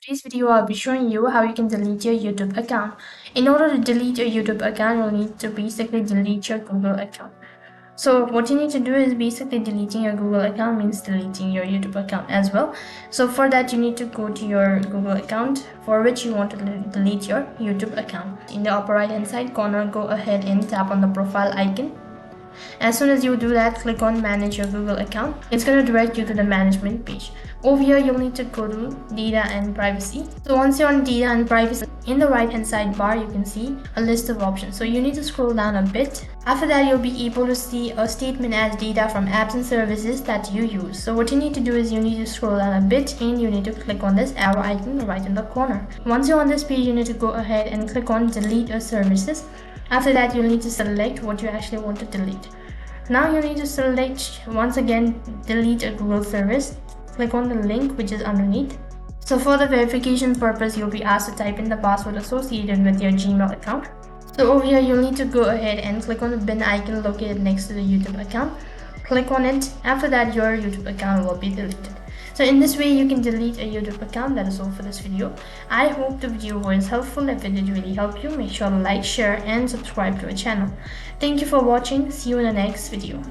today's video, I'll be showing you how you can delete your YouTube account. In order to delete your YouTube account, you'll need to basically delete your Google account. So what you need to do is basically deleting your Google account means deleting your YouTube account as well. So for that, you need to go to your Google account for which you want to delete your YouTube account. In the upper right hand side corner, go ahead and tap on the profile icon. As soon as you do that, click on manage your Google account. It's going to direct you to the management page. Over here, you'll need to go to data and privacy. So once you're on data and privacy, in the right hand side bar, you can see a list of options. So you need to scroll down a bit. After that, you'll be able to see a statement as data from apps and services that you use. So what you need to do is you need to scroll down a bit and you need to click on this arrow icon right in the corner. Once you're on this page, you need to go ahead and click on delete your services. After that, you'll need to select what you actually want to delete. Now you need to select once again delete a Google service. Click on the link which is underneath. So for the verification purpose, you'll be asked to type in the password associated with your Gmail account. So over here, you'll need to go ahead and click on the bin icon located next to the YouTube account. Click on it. After that, your YouTube account will be deleted. So in this way, you can delete a YouTube account. That is all for this video. I hope the video was helpful. If it did really help you, make sure to like, share and subscribe to our channel. Thank you for watching. See you in the next video.